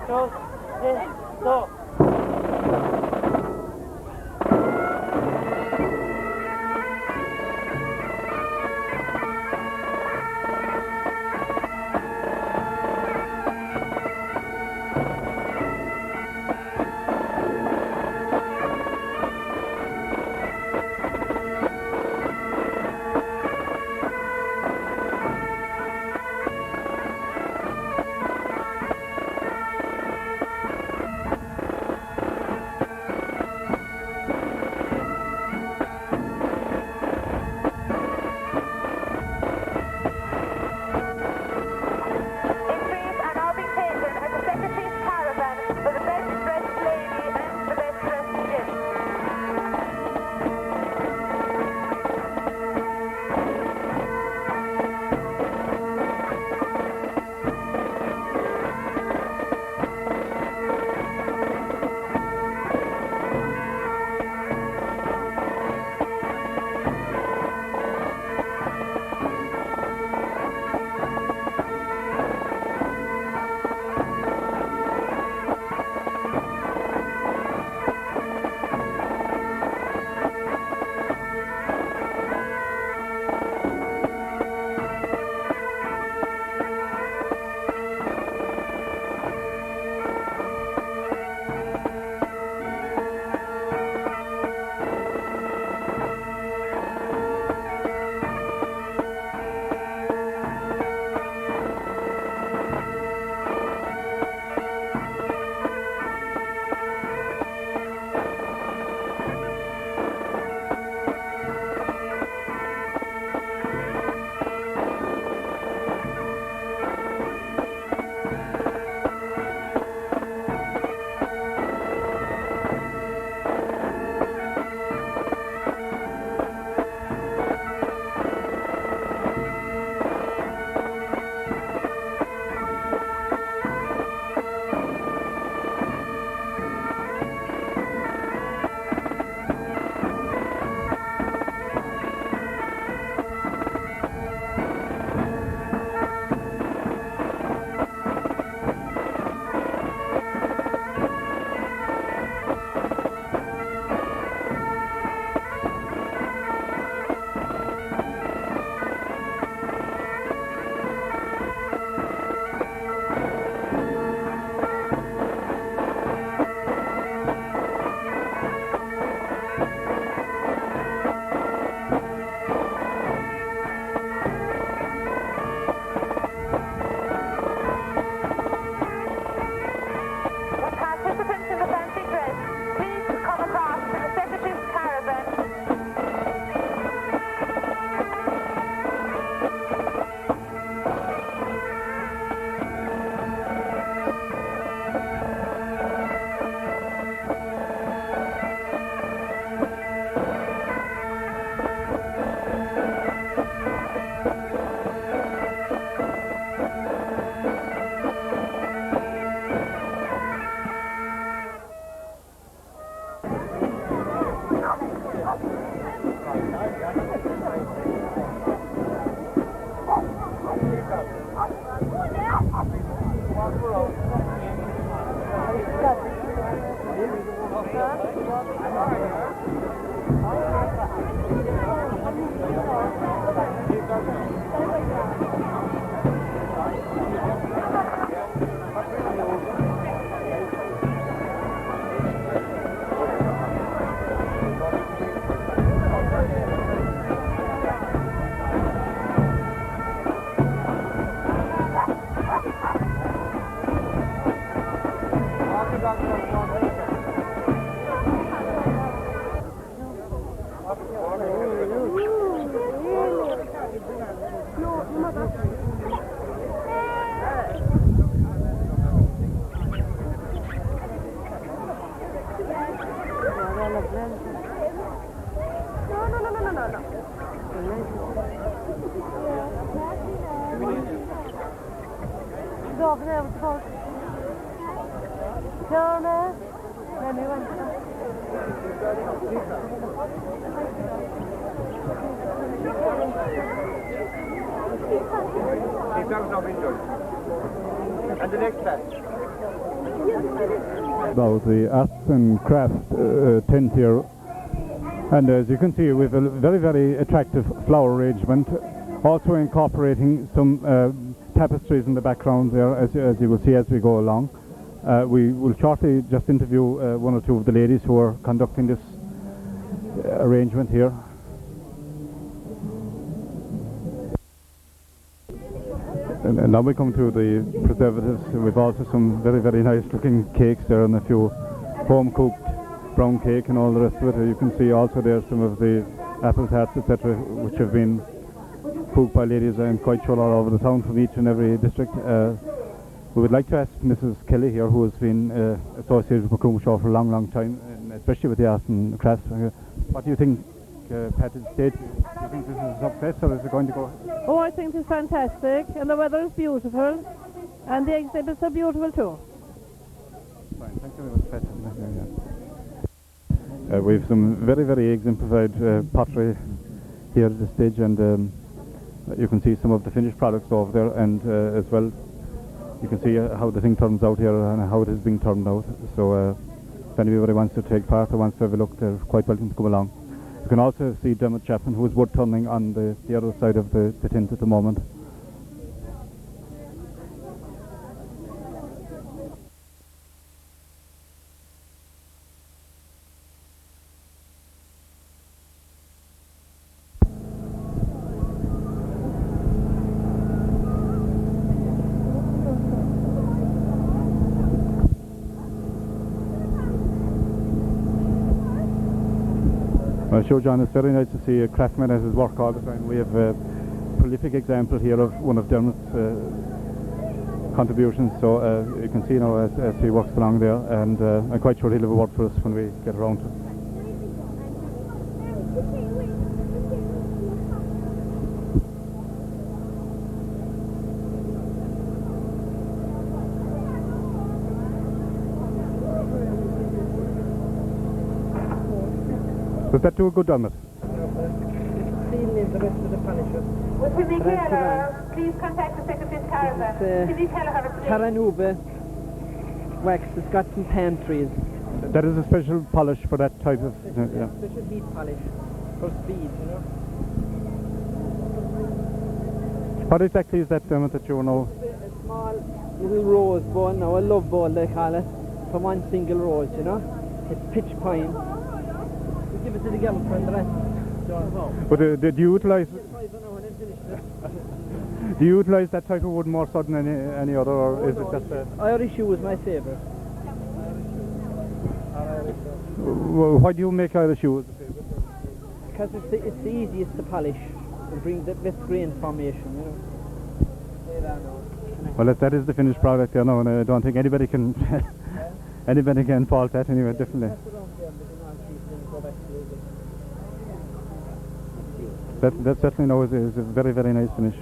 2, 3, 2. Keep that not been done. And the next test. now the arts and craft tent here, and as you can see we have a very, very attractive flower arrangement, also incorporating some tapestries in the background there, as you will see as we go along. We will shortly just interview one or two of the ladies who are conducting this arrangement here. And now we come to the preservatives. We've also some very, very nice looking cakes there, and a few home cooked brown cake and all the rest of it. You can see also there some of the apple tarts, etc., which have been cooked by ladies, I'm quite sure, all over the town from each and every district. We would like to ask Mrs. Kelly here, who has been associated with Macroom Show for a long, long time, and especially with the arts and crafts. What do you think, Pat, do you think this is a success, or is it going to go? Oh, I think it's fantastic, and the weather is beautiful, and the exhibits are beautiful too. Fine, thank you very much, Pat. We have some very, very exemplified pottery here at this stage, and you can see some of the finished products over there, and as well you can see how the thing turns out here and how it is being turned out. So if anybody wants to take part or wants to have a look, they're quite welcome to come along. You can also see Dermot Chapman, who is wood turning on the other side of the tent at the moment. Well, sure, John, it's very nice to see a craftsman at his work all the time. We have a prolific example here of one of Dermot's contributions, so you can see now as he works along there, and I'm quite sure he'll have a word for us when we get around to it. Does that do a good, Dermot? Sealing the rest of the furniture. Would we make please contact the Secretary's caravan. Can you tell her please? Taranube wax has got some pantries. That is a special polish for that type of... yeah. Special heat polish for speed, you know. What exactly is that, Dermot, that you know? A small little rose bowl, now a love bowl they call it, for one single rose, you know. It's pitch pine. Give it to the girl for the rest. But do you utilise... Do you utilise that type of wood more so than any other, or is it just a... Irish shoe is my favourite. Why do you make Irish shoes? Because it's the easiest to polish and bring the best grain formation, you know. Well, that is the finished product, you know, and I don't think anybody can... anybody can fault that anyway, definitely. That certainly now is a very, very nice finish.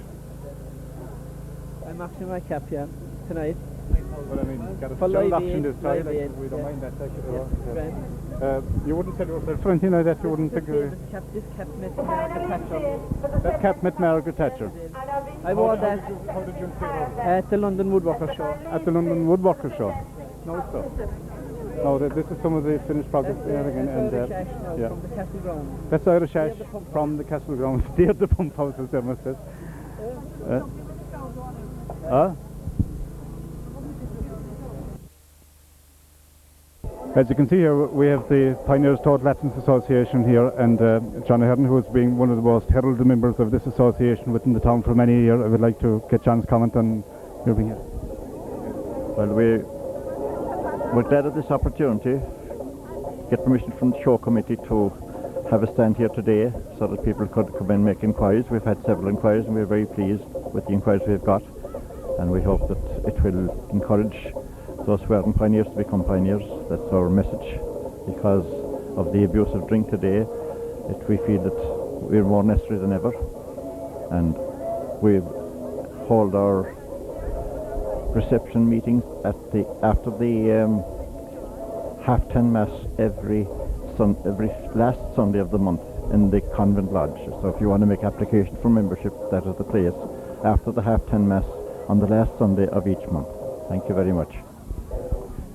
I'm actually my cap, yeah, tonight. Well, I mean, got a for special live option this time, like, we don't mind that. You wouldn't tell yourself for anything like that, you wouldn't think... This cap met Margaret Thatcher. That cap met Margaret Thatcher? I wore that How did you say that? at the London Woodworker Show. At the London Woodworker Show? No, it's so. No, this is some of the finished products there again, and yeah. From the Castle Ground. That's Irish ash from the Castle Ground, near the pump house, as Dermot says. As you can see here, we have the Pioneers Total Absence Association here, and John Ahern, who has been one of the most heralded members of this association within the town for many years. I would like to get John's comment on your being here. Well, we're glad of this opportunity, get permission from the show committee to have a stand here today so that people could come and make inquiries. We've had several inquiries and we're very pleased with the inquiries we've got, and we hope that it will encourage those who aren't pioneers to become pioneers. That's our message. Because of the abuse of drink today, we feel that we're more necessary than ever, and we hold our reception meetings after the half-10 mass every last Sunday of the month in the Convent Lodge. So if you want to make application for membership, that is the place, after the half-10 mass on the last Sunday of each month. Thank you very much.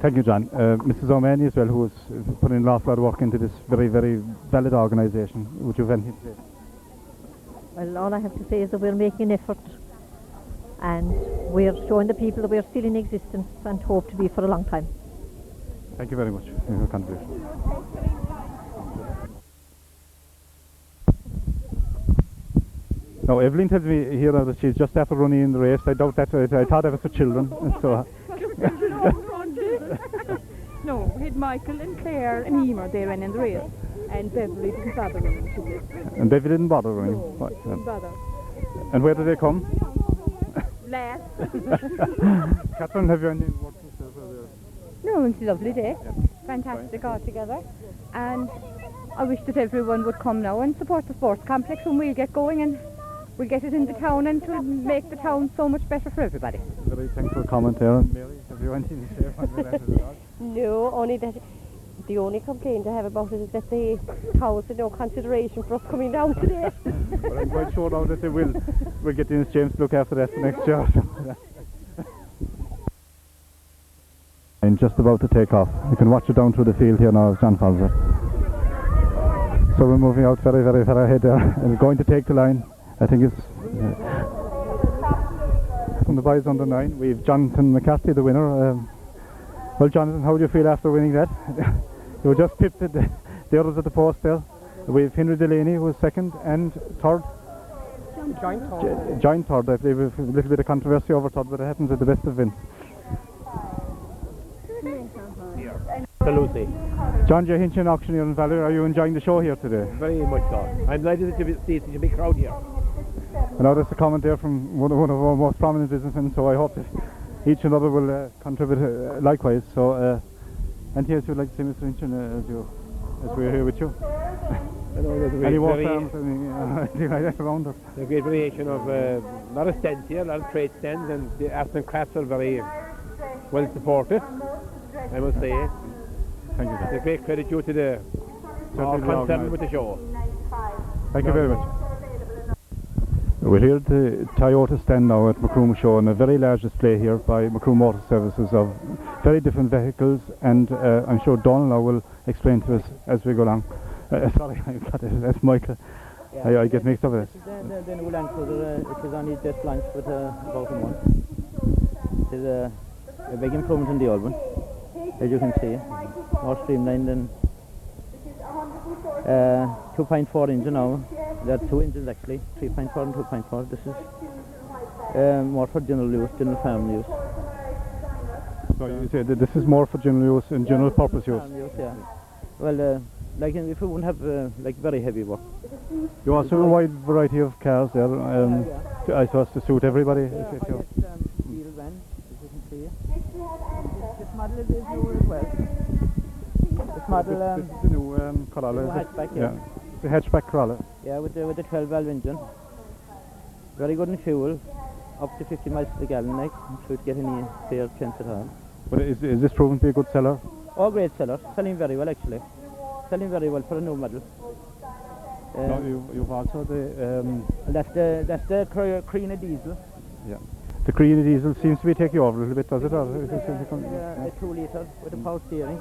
Thank you, John. Mrs. O'Mahony as well, who has put in an awful lot of work into this very, very valid organisation. Would you have anything to say? Well, all I have to say is that we're making an effort and we're showing the people that we're still in existence and hope to be for a long time. Thank you very much for your contribution. Now, Evelyn tells me here now that she's just after running in the race. I doubt that. I thought that was for children. So. No, we had Michael and Claire and Emer, they ran in the race. And Beverly didn't bother running, she did. And Beverly didn't bother running? No, didn't bother. And where did they come? Last. Catherine, have you any words to say? No, it's a lovely day. Fantastic altogether. And I wish that everyone would come now and support the sports complex when we get going, and we'll get it in the town and to make the town so much better for everybody. Very thankful comment there. And Mary, have you anything to say? No, only that the only complaint I have about it is that the house had no consideration for us coming down today. But I'm quite sure now that they will. We'll get Dennis James to look after that for next year. I'm just about to take off. You can watch it down through the field here now as John follows it. So we're moving out very, very far ahead there, and we're going to take the line. I think it's from the boys under 9. We've Jonathan McCarthy, the winner. Well, Jonathan, how do you feel after winning that? You were just pipped at the others at the post there. We've Henry Delaney, who was second, and third. Joint third. I believe a little bit of controversy over third, but it happens at the best of events. Absolutely. John J. Hinchin, auctioneer in Valley, are you enjoying the show here today? Very much so. I'm delighted to see such a big crowd here. I know there's a comment there from one of our most prominent businessmen, so I hope that each and other will contribute likewise. So, anything else you'd like to say, Mr. Hinchin, as we're here with you? I know there's Any more farms, anything like that around us? There's a great variation of a lot of stands here, a lot of trade stands, and the arts and crafts are very well supported, I must say. Thank you, sir. It's a great credit due to the all concerned with the show. Thank you very much. We're here at the Toyota stand now at Macroom Show, and a very large display here by Macroom Motor Services of very different vehicles, and I'm sure Donald now will explain to us as we go along. Sorry, I've got it, that's Michael. Yeah. I get mixed up with this. The new Land Cruiser, it was only just launched with about a month. It is a big improvement in the old one, as you can see. More streamlined and 2.4 engine now. There are 2 engines actually, 3.4 and 2.4. This is more for general use, general family use. So you say that this is more for general use and general purpose use? Use, yeah. Well, like if you wouldn't have like very heavy work. You also have a wide variety of cars there, I suppose to suit everybody. Yeah, wheel van, as you can see. This model is new as well. This model this is the new Corolla. Hatchback, yeah. The hatchback Corolla. Yeah, with the 12 valve engine. Very good in fuel, up to 50 miles per gallon, like, so it get any fair chance at all. But is this proven to be a good seller? Oh, great seller, selling very well actually. Selling very well for a new model. No, you've also the that's the Creina diesel. Yeah. The Creina diesel seems to be taking over a little bit, does it? Or a 2 litre with a power steering.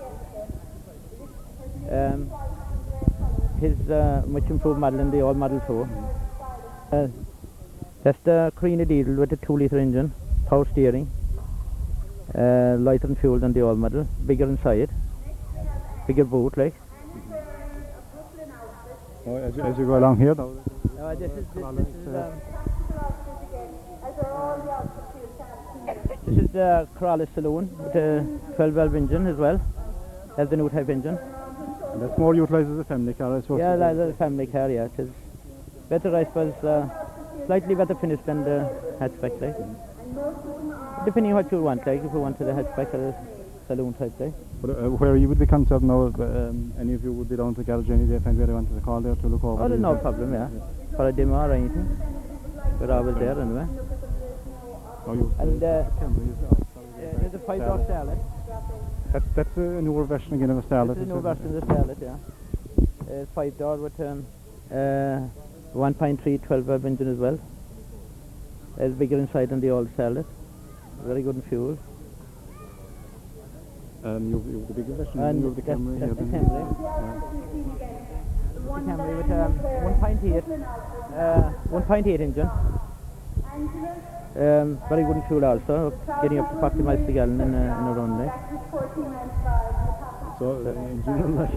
His much improved model in the old Model 2. That's the Creina diesel with a 2 litre engine, power steering, lighter in fuel than the old model, bigger inside, bigger boot like. Oh, as you go along here though. This is the Corolla Saloon with a 12 valve engine as well. That's the new type engine. And that's more utilised as a family car, I suppose. Yeah, that's a family car, yeah. It is better, I suppose, slightly better finished than the hatchback, like. Depending on what you want, like, if you wanted a hatchback or a saloon type, like. But where you would be concerned now, if any of you would be down to the garage any day if anybody wanted to call there to look over. Oh, there's no problem, yeah. For a demo or anything. We're always there anyway. Oh, you and there's a 5-door Starlet. That's a newer version again of a Starlet. It's a new version of the Starlet, yeah. 5-door with 1.3 12 valve engine as well. It's bigger inside than the old Starlet. Very good in fuel. And you've the bigger version, And you've the Camry here. that's the Camry. The Camry with 1.8 engine. Very good fuel also, getting up to 40 miles per gallon in a run day. So, in general,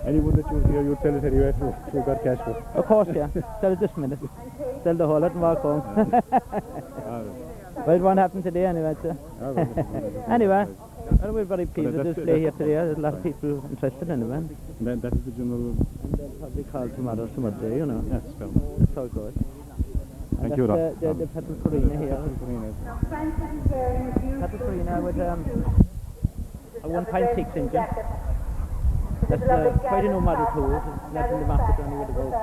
anyone that you hear, you'd sell it anyway for that cash flow. Of course, yeah. Sell it this minute. Sell the whole lot and walk home. Well, it won't happen today anyway. So. Anyway, well, we're very pleased with this display here today. There's a lot of people interested in it, man. Then that is the general... And they'll probably call tomorrow some other day, you know. Yes, fair enough. That's how it goes. Thank you, Rob. The Petal Farina here. Petal Farina with a 1.6 engine. That's quite a new model too. It's not in the market only with about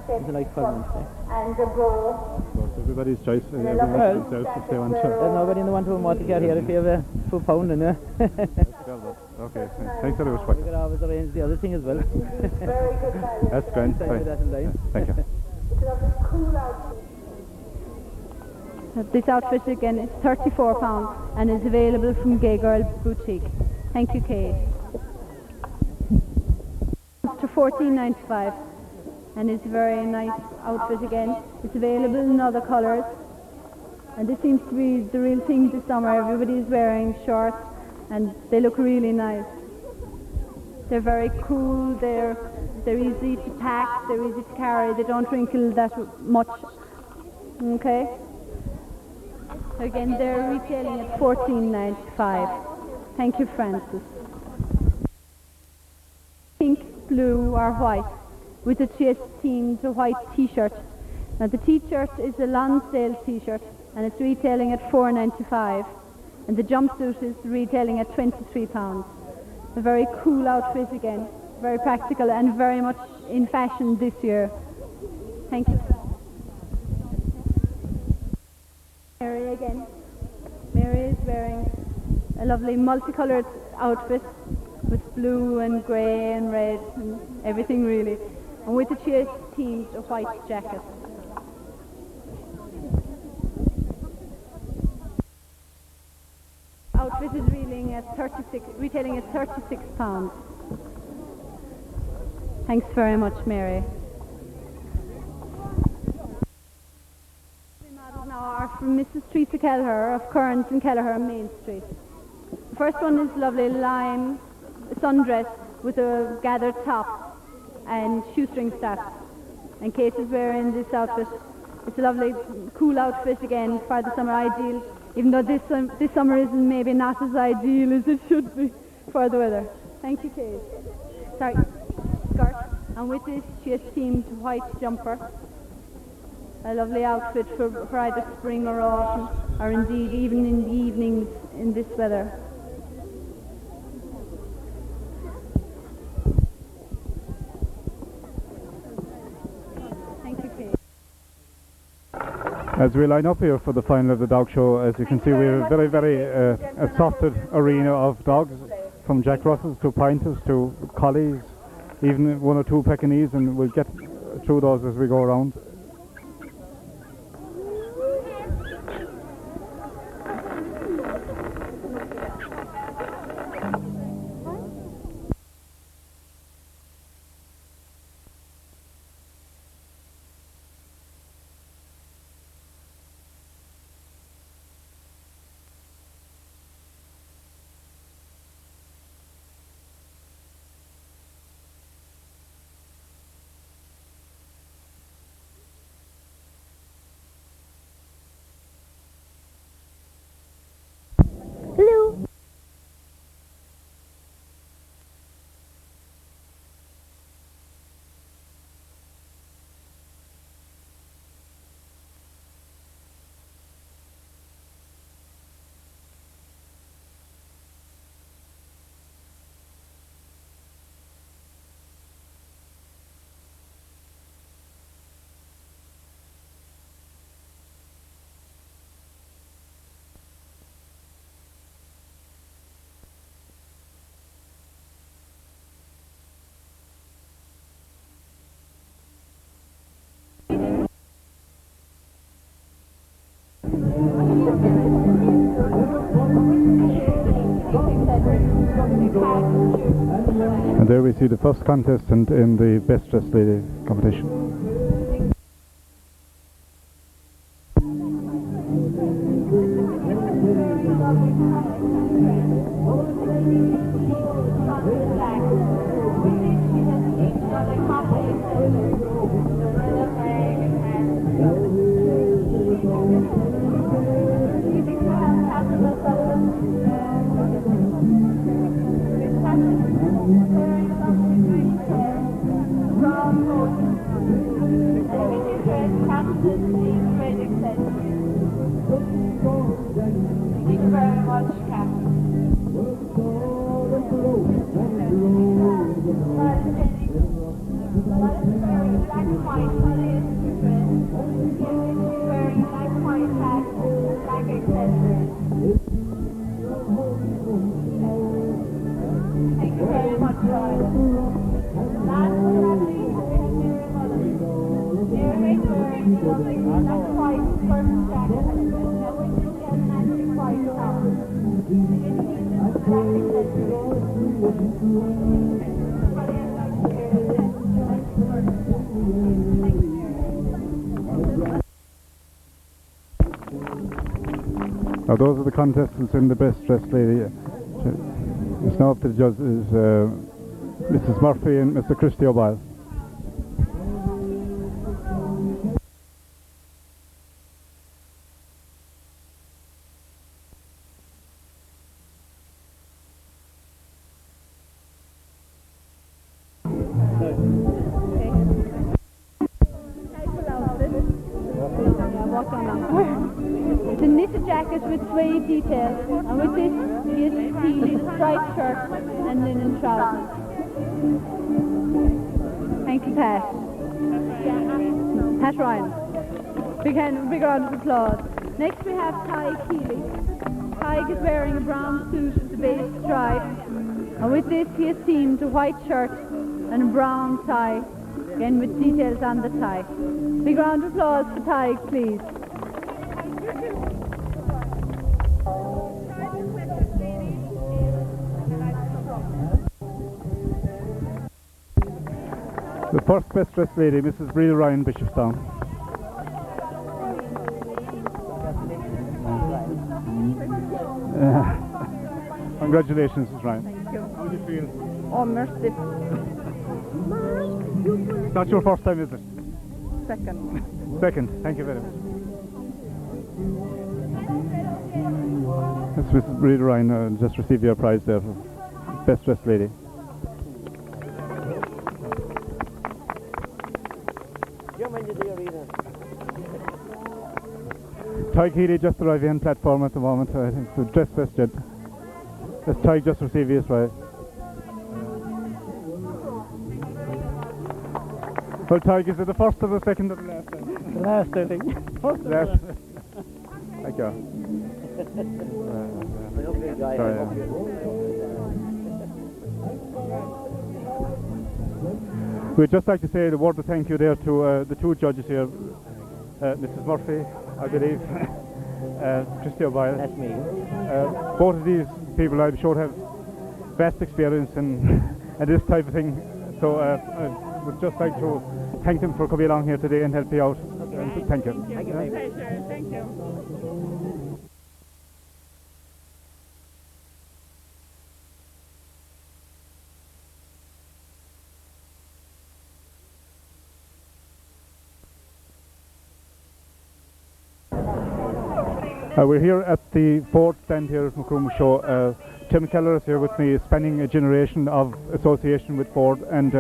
it's like 12 months there. So everybody's choice, everyone's themselves if they want to. There's nobody in the one to motor car here if you have a full pound in it. Okay, thanks very much. We could always arrange the other thing as well. That's grand. Thank you. This outfit again is £34 and is available from Gay Girl Boutique. Thank you, Kate. To $14.95 and it's a very nice outfit again. It's available in other colours and this seems to be the real thing this summer. Everybody is wearing shorts and they look really nice. They're very cool, they're easy to pack, they're easy to carry, they don't wrinkle that much. Okay? Again, they're retailing at $14.95. Thank you, Francis. Pink, blue or white with a chase themed white t-shirt. Now the t-shirt is a Lonsdale t-shirt and it's retailing at $4.95 and the jumpsuit is retailing at £23. A very cool outfit again, very practical and very much in fashion this year. Thank you. Mary again. Mary is wearing a lovely multicoloured outfit with blue and grey and red and everything really, and with a chase themed white jacket. Outfit is retailing at £36. Thanks very much, Mary. Now are from Mrs. Teresa Kelleher of Kearns and Kelleher Main Street. The first one is lovely lime sundress with a gathered top and shoestring straps. And Kate is wearing this outfit. It's a lovely cool outfit again for the summer, ideal, even though this summer isn't maybe not as ideal as it should be for the weather. Thank you, Kate. Sorry, skirt. And with this she has themed white jumper. A lovely outfit for either spring or autumn, or indeed even in the evenings in this weather. Thank you, Kate. As we line up here for the final of the dog show, as you can see, we have a very, very assorted arena of dogs, from Jack Russells to Pointers to Collies, even one or two Pekingese, and we'll get through those as we go around. Hello. And there we see the first contestant in the Best Dressed Lady competition. Now those are the contestants in the Best Dressed Lady. It's now up to the judges, Mrs. Murphy and Mr. Christy O'Byle. The knitted jacket with suede details, and with this he is the striped shirt and linen trousers. Thank you, Pat. Pat Ryan. Big round of applause. Next we have Ty Keeley. Ty is wearing a brown suit with the base stripe, and with this he has teamed a white shirt and a brown tie, again with details on the tie. Big round of applause for Ty, please. The first Best Dressed Lady, Mrs. Breda Ryan, Bishopstown. Congratulations, Mrs. Ryan. Thank you. How do you feel? Oh, mercy. It's not your first time, is it? Second. Second. Thank you very much. That's Mrs. Breda Ryan, just received your prize there for Best Dressed Lady. Ty Keeley just arriving on platform at the moment. I think the dress best gent. As Ty just received his prize. Well, Ty, is it the first or the second or the last? The last, I think. First. Last. Thank you. Sorry. We'd just like to say a word of thank you there to the two judges here, Mrs. Murphy, I believe, Christy O'Byle. That's me. Both of these people, I'm sure, have vast experience in this type of thing. So I would just like to thank them for coming along here today and help me out. Okay. Thank you. Thank you. Pleasure. Thank you. We're here at the fourth stand here at Macroom Show. Tim Keller is here with me, spanning a generation of association with Ford, and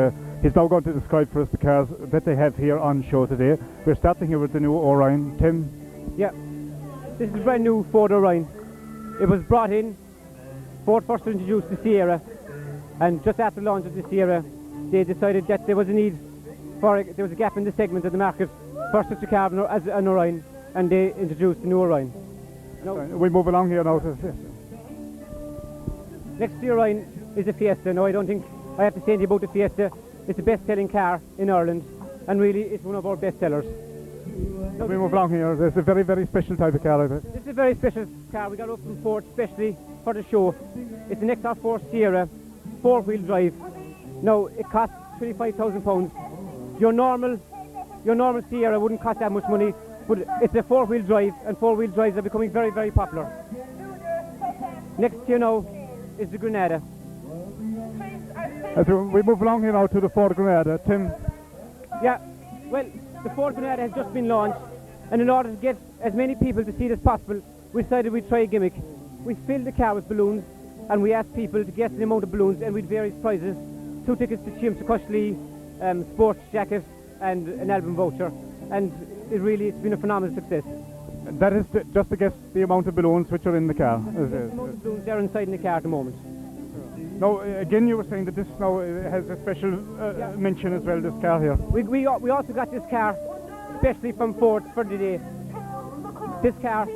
he's now going to describe for us the cars that they have here on show today. We're starting here with the new Orion. Tim? Yeah, this is a brand new Ford Orion. It was brought in, Ford first introduced the Sierra, and just after the launch of the Sierra, they decided that there was a need for, there was a gap in the segment of the market for such a car as an Orion, and they introduced the new Orion. We move along here now to next to the Orion is a Fiesta. No, I don't think I have to say anything about the Fiesta. It's the best-selling car in Ireland, and really it's one of our best sellers. We move along here. There's a very, very special type of car, I think. This is a very special car. We got up from Ford especially for the show. It's an XR4 Sierra, 4-wheel drive. Now, it costs £25,000. Your normal Sierra wouldn't cost that much money, but it's a 4-wheel drive, and 4-wheel drives are becoming very, very popular. Next to you now is the Granada. As we move along here now to the Ford Granada, Tim. Yeah, well, the Ford Granada has just been launched, and in order to get as many people to see it as possible, we decided we'd try a gimmick. We filled the car with balloons, and we asked people to guess the amount of balloons, and with various prizes: 2 tickets to Chimps Cushley, sports jacket, and an album voucher. And it's been a phenomenal success. And that is just to guess the amount of balloons which are in the car. The amount of balloons that are inside in the car at the moment. Now, again, you were saying that this now has a special mention as well, this car here. We also got this car especially from Ford for the day. This car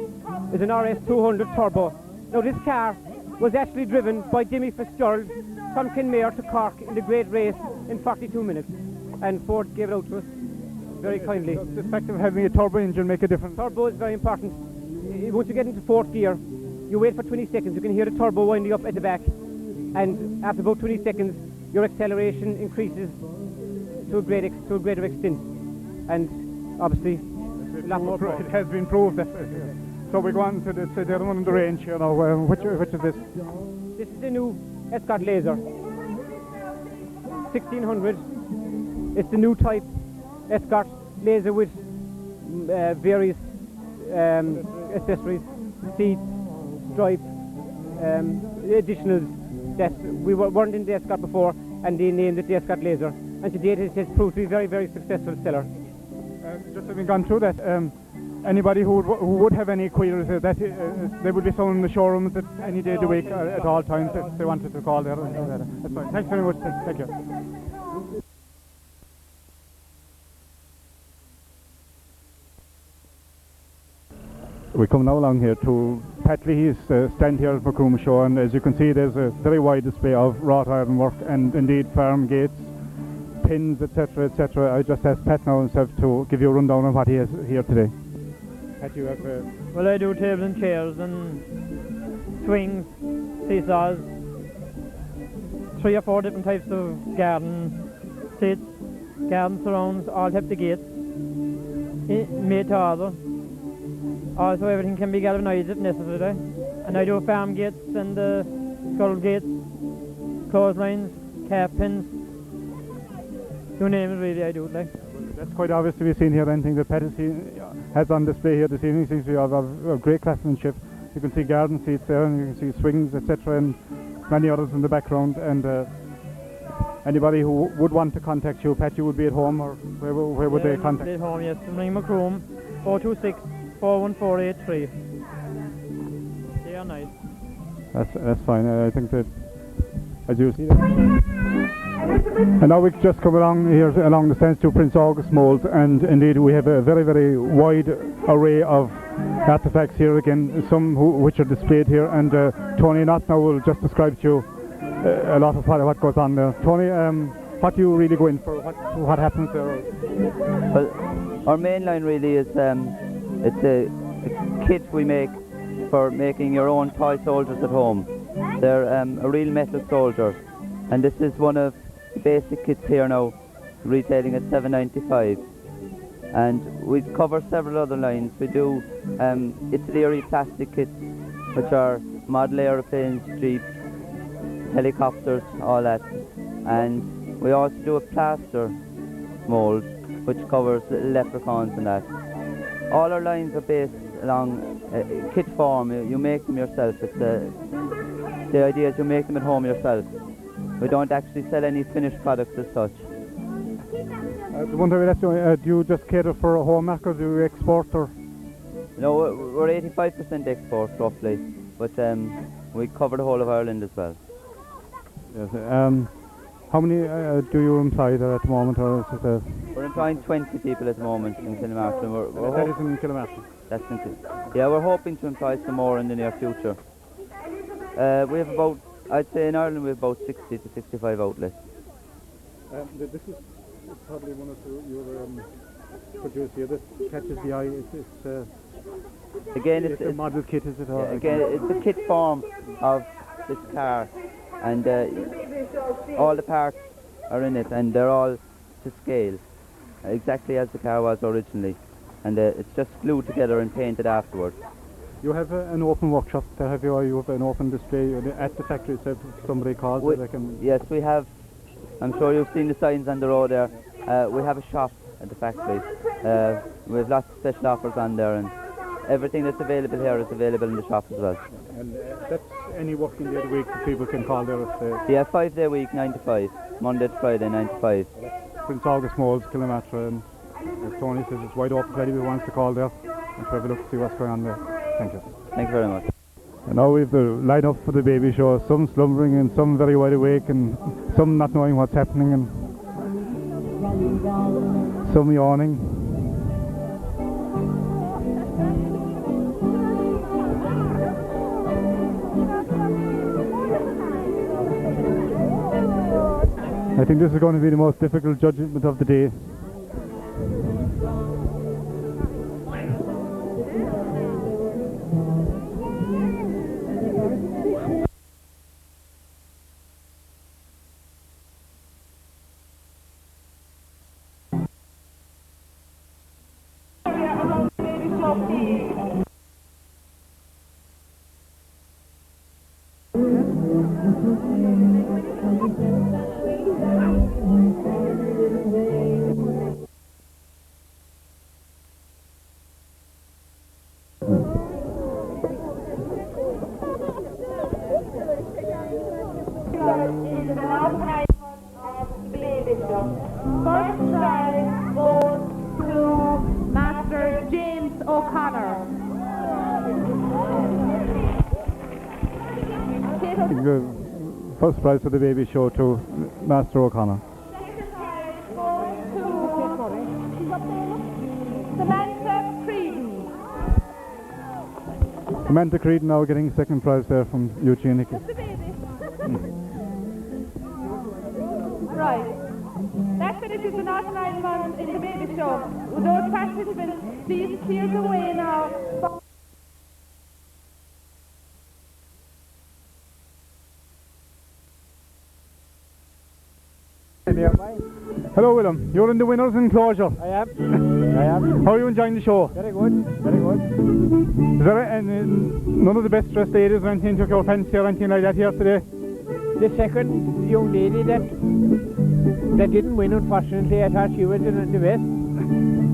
is an RS200 Turbo. Now, this car was actually driven by Jimmy Fitzgerald from Kenmare to Cork in the great race in 42 minutes. And Ford gave it out to us very kindly. Does the fact of having a turbo engine make a difference? Turbo is very important. Once you get into 4th gear, you wait for 20 seconds, you can hear the turbo winding up at the back, and after about 20 seconds your acceleration increases to a greater extent, and obviously a lot more power. It has been proved that. So we go on to the other one in the range here now. Which is this? This is the new Escort Laser 1600. It's the new type Escort Laser with various accessories, seats, stripes, additionals that we weren't in the Escort before, and they named it the Escort Laser. And to date it has proved to be a very, very successful seller. Just having gone through that, anybody who would have any queries, that there would be someone in the showrooms at any day of the week at all times if they wanted to call there. That's fine. Thanks very much. Thank you. We come now along here to Pat Leahy's stand here at Macroom Show, and as you can see there's a very wide display of wrought ironwork and indeed farm gates, pins, etc, etc. I just asked Pat now himself to give you a rundown on what he has here today. Pat, you have... Well, I do tables and chairs and swings, seesaws, 3 or 4 different types of garden seats, garden surrounds, all types of gates, made to order. Also, everything can be galvanised if necessary. And I do farm gates and skull gates, clotheslines, cap pins. You name it, really, I do it like. That's quite obvious to be seen here. Anything that Pat has on display here this evening seems to be of great craftsmanship. You can see garden seats there, and you can see swings, etc., and many others in the background. And anybody who would want to contact you, Pat, you would be at home, or where would they contact you? At home, yes. Ring Macroom, 426 41483. They are nice. That's fine. I think that, as you see that. And now we just come along here along the stands to Prince August mould, and indeed we have a very, very wide array of artifacts here again, some which are displayed here, and Tony Knott now will just describe to you a lot of what goes on there. Tony, what do you really go in for? What happens there? Well, our main line really is it's a kit we make for making your own toy soldiers at home. They're a real metal soldier, and this is one of the basic kits here now, retailing at $7.95. And we cover several other lines. We do Italy plastic kits, which are model aeroplanes, jeeps, helicopters, all that. And we also do a plaster mould, which covers little leprechauns and that. All our lines are based along kit form. You make them yourself. The idea is you make them at home yourself. We don't actually sell any finished products as such. The one thing I'd ask you, do you just cater for a home market, or do you export, or? No, we're 85% export roughly, but we cover the whole of Ireland as well. Yes. How many do you employ there at the moment, or is it We're employing 20 people at the moment in Kilmartin. That is in Kilmartin? That's in Kilmartin. Yeah, we're hoping to employ some more in the near future. We have about, I'd say in Ireland we have about 60 to 65 outlets. This is probably one of your produce here. This catches the eye. It's Again, it's a model kit, is it? Again, it's a kit form of this car, and all the parts are in it, and they're all to scale, exactly as the car was originally, and it's just glued together and painted afterwards. You have an open workshop there, have you, or you have an open display at the factory itself? If somebody calls, they can... Yes, we have. I'm sure you've seen the signs on the road there. We have a shop at the factory. We have lots of special offers on there, and everything that's available here is available in the shop as well. And that's any working day of the week that people can call there? Yeah, 5-day week, 9 to 5. Monday to Friday, 9 to 5. Prince August Malls, Killamatra, and as Tony says, it's wide open for anybody who wants to call there and to have a look to see what's going on there. Thank you. Thank you very much. And now we've the line up for the baby show, some slumbering and some very wide awake and some not knowing what's happening and some yawning. I think this is going to be the most difficult judgment of the day. First prize for the baby show to Master O'Connor. Samantha Creedon now getting second prize there from Eugene Hickey. Right. That finishes the Northern Ireland month in the baby show. With those participants, please clear the way now. Hello Willem, you're in the winners enclosure. I am. How are you enjoying the show? Very good, very good. Is there none of the best dressed ladies or anything took your fancy or anything like that here today? The second young lady that didn't win, unfortunately, I thought she was the best.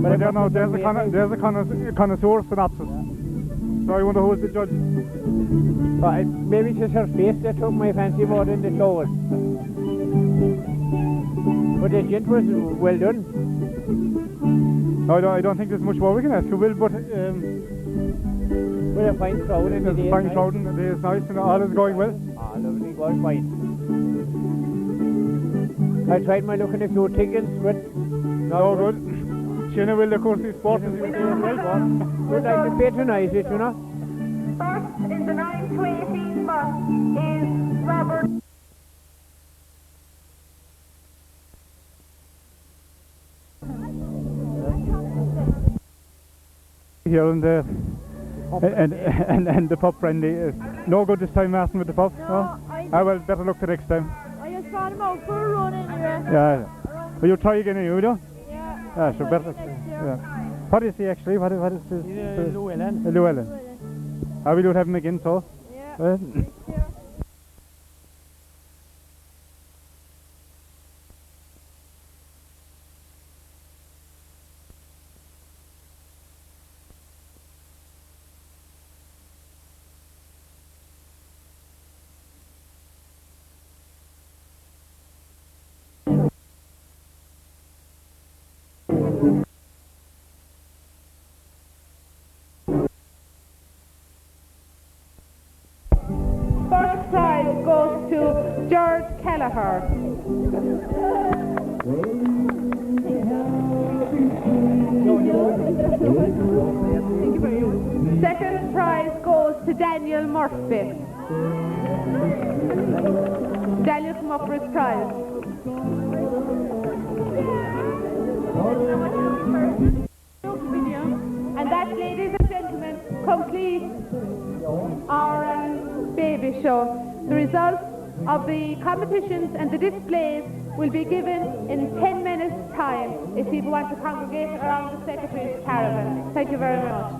But there's a connoisseur synopsis. So I wonder who's the judge? Maybe it's just her face that took my fancy more than the clothes. But the gent was well done. No, I don't think there's much more we can ask you, Will, but... With a fine crowd and the day is fine crowd and the day is nice and all is going well? Lovely, going fine. I tried my luck in a few tickets, but... No good. Shinna will, of course, these sports as you say as well. But I can patronise it, you know. First in the 9 to 18 bus is Robert. Here and the pub friendly. No good this time, Martin, with the pub? No? Well, better luck the next time. I just brought him out for a run anyway. Yeah. Will you try again, you know? Yeah. Yeah, so better. Yeah. What is he actually? What is his? Llewellyn. Llewellyn. I will have him again, so? Yeah. First prize goes to George Kelleher. Second prize goes to Daniel Murphy. Daniel, come up for his prize. And that, ladies and gentlemen, complete our baby show. The results of the competitions and the displays will be given in 10 minutes time if people want to congregate around the Secretary's caravan. Thank you very much.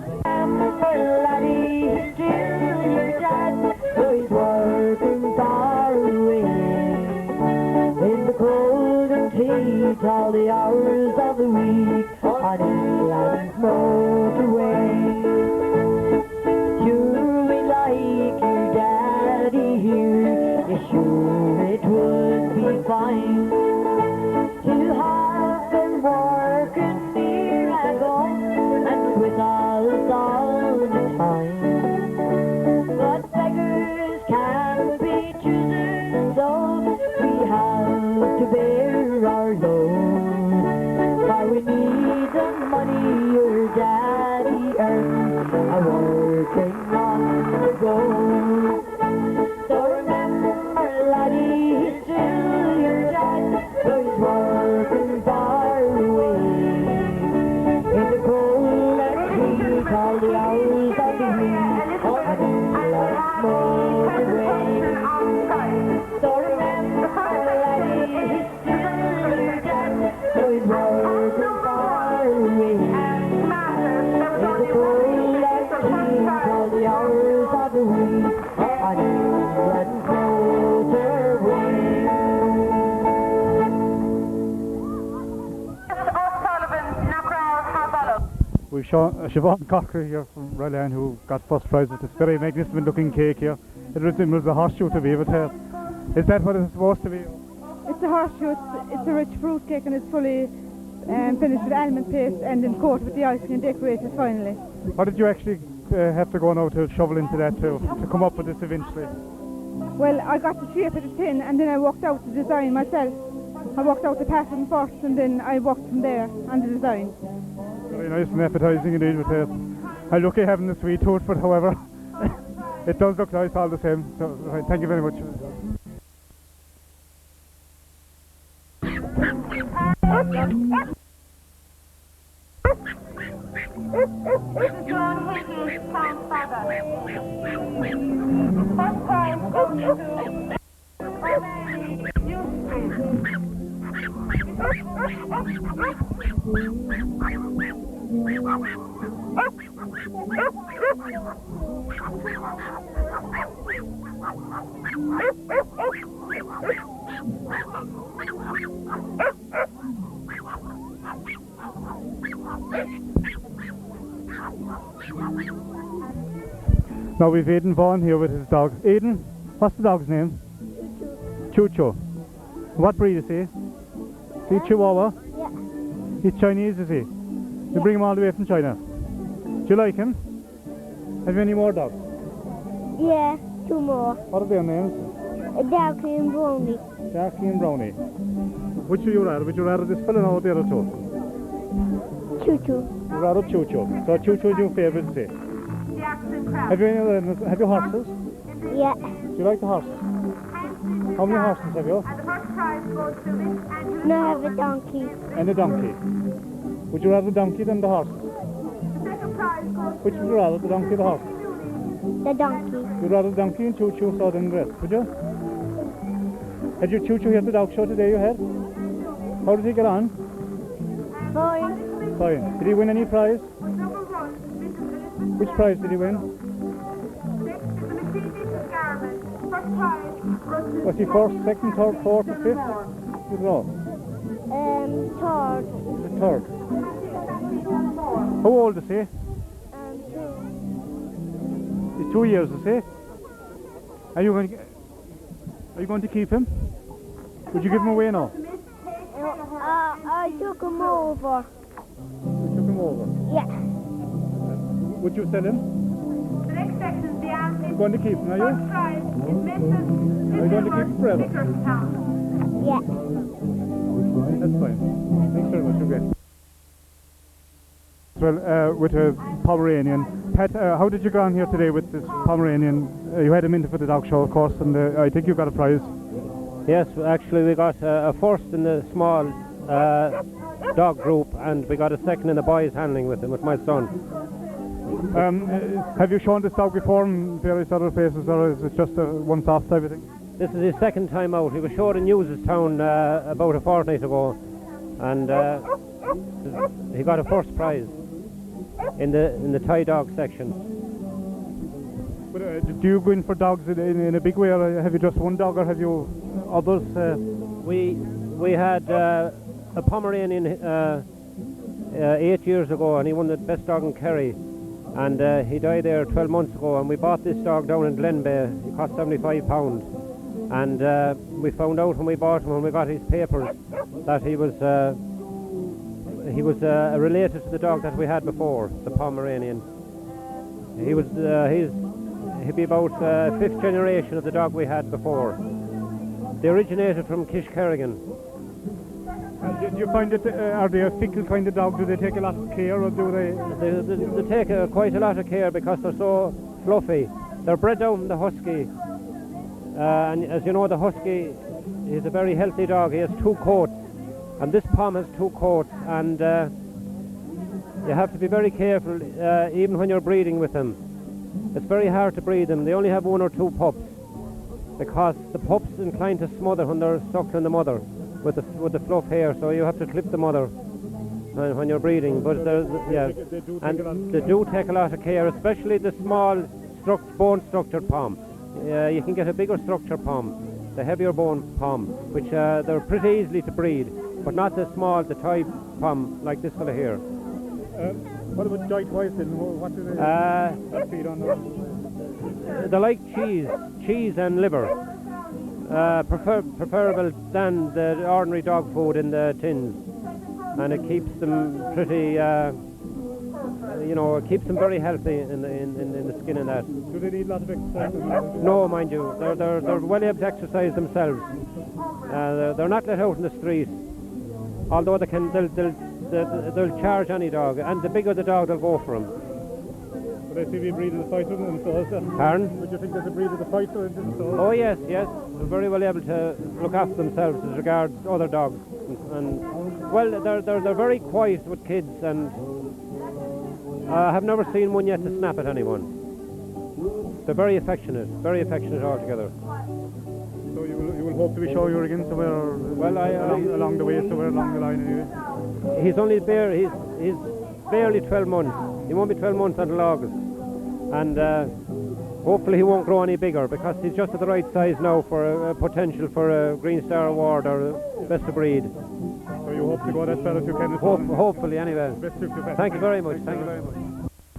In the cold and heat, all the hours of the week on England's motorway. Sure we like you, Daddy, here. Yes, sure it would be fine to have been working near and home and with us all the time. But beggars can't be choosers, so we have to bear our load. For we need the money your daddy earns, a working on the go. So remember, laddie, he's still your dad, so he's working far away. In the cold and heat, all the hours of the week, and England's motorway. So remember, laddie, he's still your dad, so he's working far away. In the cold and heat, all the hours of the week, and England's motorway. We've Siobhan Cocker here from Ryland who got first prize with this very magnificent looking cake here. It resembles a horseshoe to be able to. Is that what it's supposed to be? It's a horseshoe, it's a rich fruit cake and it's fully finished with almond paste and then coated with the icing and decorated finally. How did you actually have to go now to shovel into that to come up with this eventually? Well, I got the shape of the tin and then I worked out the design myself. I worked out the pattern first and then I worked from there on the design. Very nice and appetising indeed with it. I'm lucky having the sweet tooth, but however, it does look nice all the same. So, right, thank you very much. Now we've Aidan Vaughan here with his dog. Aidan, what's the dog's name? Choo-Choo. What breed is he? Is he Chihuahua? Yeah. He's Chinese, is he? You bring him all the way from China. Do you like him? Have you any more dogs? Yeah, two more. What are their names? Darky and Brownie. Darky and Brownie. Which would you rather? Would you rather this fella or the other two? Choo-Choo. You'd rather Choo-Choo. So Choo-Choo is your favourite, is he? Have you any other animals? Have you horses? Yeah. Do you like the horses? How many horses have you? No, I have a donkey. And a donkey. Would you rather the donkey than the horses? Which would you rather, the donkey or the horse? The donkey. You'd rather the donkey and Choo-Choo so than the rest, would you? Had you Choo-Choo here at the dog show today you had? How did he get on? Fine. Fine. Did he win any prize? Which prize did he win? Was he first, second, third, fourth or fifth? You know. Third. Third. How old is he? 2. He's 2 years, is he? Are you going to keep him? Would you give him away now? I took him over. You took him over? Yeah. Would you sell him? The next section is the answer. You're going to keep him, are you? First prize is Mrs. Are you going to keep him forever? Yeah. That's fine. Thanks very much, okay. Well, with a Pomeranian. Pat, how did you go on here today with this Pomeranian? You had him in for the dog show, of course, and I think you got a prize. Yes, actually we got a first in the small dog group, and we got a second in the boys handling with him, with my son. Have you shown this dog before in various other places, or is it just a once-off type of thing? This is his second time out. He was showed in Newsestown about a fortnight ago, and he got a first prize in the Thai dog section. But, do you go in for dogs in a big way, or have you just one dog, or have you others? We had a Pomeranian 8 years ago, and he won the best dog in Kerry, and he died there 12 months ago, and we bought this dog down in Glenbeigh. He cost £75, and we found out when we bought him, when we got his papers, that he was related to the dog that we had before, the Pomeranian. He'd be about 5th generation of the dog we had before. They originated from Kishkerrigan. Do you find that are they a fickle kind of dog? Do they take a lot of care, or do they? They take quite a lot of care because they're so fluffy. They're bred down from the Husky, and as you know, the Husky is a very healthy dog. He has 2 coats, and this Pom has 2 coats, and you have to be very careful even when you're breeding with them. It's very hard to breed them. They only have 1 or 2 pups because the pups incline to smother when they're suckling the mother with the fluff hair, so you have to clip the mother when you're breeding. But they do take a lot of care, especially the small bone structured Pom. You can get a bigger structured Pom, the heavier bone Pom, which they're pretty easily to breed, but not the small, the Thai Pom like this fella here. What about diet-wise then? What do they feed on? They like cheese and liver. Preferable than the ordinary dog food in the tins, and it keeps them pretty, it keeps them very healthy in the skin and that. Do they need a lot of exercise? No, mind you, they're well able to exercise themselves. They're not let out in the street, although they'll charge any dog, and the bigger the dog, they'll go for him. Would I see the breed of the fighter and so is that? Pardon? Would you think there's a breed of the fighter and so? Oh yes, they're very well able to look after themselves as regards other dogs, and well, they're very quiet with kids, and I have never seen one yet to snap at anyone. They're very affectionate altogether. So you will hope to be showing you again somewhere along the way, somewhere along the line anyway? He's barely 12 months. He won't be 12 months until August, and hopefully he won't grow any bigger because he's just at the right size now for a potential for a Green Star Award or Best of Breed. So you hope to go as far as you can? Hopefully, anyway. Thank you very much. Thank you very much.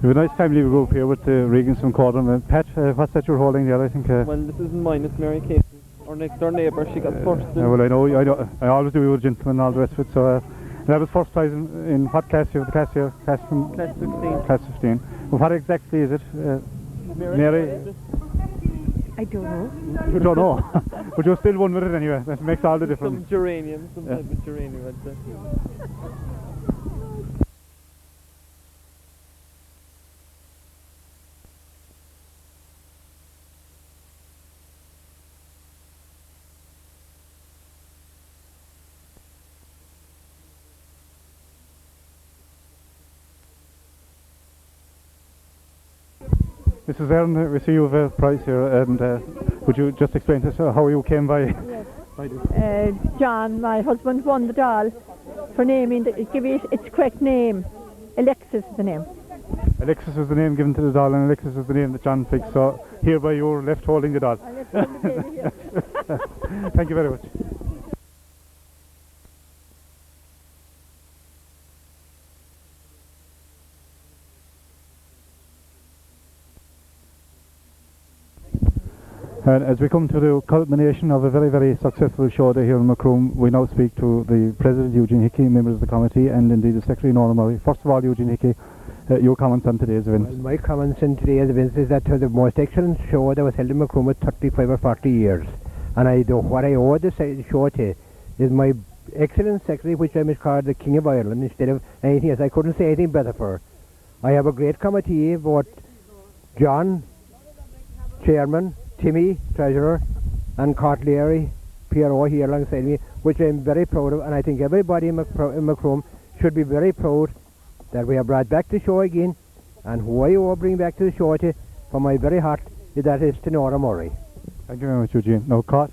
We have a nice family group here with Regan from Cordon. Pat, what's that you're holding there? I think. Well, this isn't mine. It's Mary Kate, our next door neighbour. She got first. Well, I know. I always do with gentlemen and all the rest of it. So that was first prize in what class here? The class here? Class 15. Class 15. Well, what exactly is it? Mary? I don't know. You don't know? But you still won with it anyway. That makes all the difference. Some geranium, some type of geranium, I'd say. Mrs. Aaron, we see you have a prize here, and would you just explain to us how you came by? Yes. John, my husband, won the doll for naming, give it its correct name. Alexis is the name. Alexis was the name given to the doll, and Alexis was the name that John picked, so hereby you're left holding the doll. I'm left holding the baby here. Thank you very much. And as we come to the culmination of a very, very successful show day here in Macroom, we now speak to the President, Eugene Hickey, members of the committee, and indeed the Secretary, Norma Murray. First of all, Eugene Hickey, your comments on today's event. Well, my comments on today's event is that it was the most excellent show that was held in Macroom for 35 or 40 years. And what I owe this show to is my excellent Secretary, which I must call the King of Ireland instead of anything else. I couldn't say anything better for her. I have a great committee, both John, Chairman, Timmy, Treasurer, and Cartleary, PRO here alongside me, which I'm very proud of, and I think everybody in Macroom should be very proud that we have brought back the show again And who I will bring back to the show to, from my very heart, is that is to Nora Murray. Thank you very much, Eugene. Now, Cot.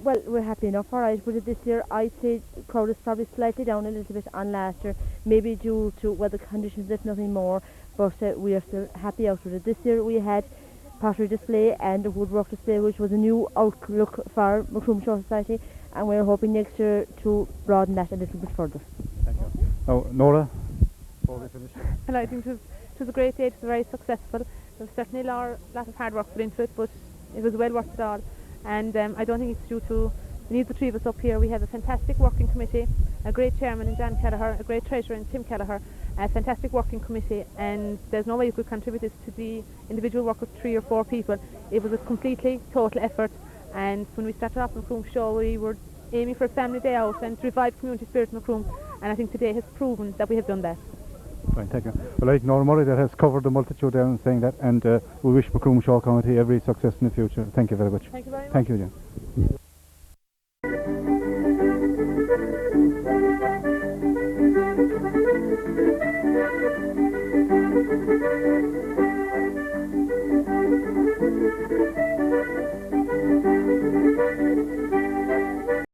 Well, we're happy enough, alright, with it this year. I'd say the crowd is probably slightly down a little bit on last year, maybe due to weather conditions, if nothing more, but we are still happy out with it. This year we had pottery display and a woodwork display, which was a new outlook for Macroom Shore Society, and we're hoping next year to broaden that a little bit further. Thank you. Now, Nora, before we finish. Well, I think it was a great day. It was very successful. There was certainly a lot of hard work put into it, but it was well worth it all. And I don't think it's due to the needs of the three of us up here. We have a fantastic working committee, a great chairman in John Kelleher, a great treasurer in Tim Kelleher, a fantastic working committee, and there's no way you could contribute this to the individual work of 3 or 4 people. It was a completely total effort, and when we started off Macroom Show, we were aiming for a family day out and to revive community spirit in Macroom, and I think today has proven that we have done that. Right, thank you. Well, like Nora Murray, that has covered the multitude there in saying that, and we wish Macroom Show Committee every success in the future. Thank you very much. Thank you very much. Thank you, Jim.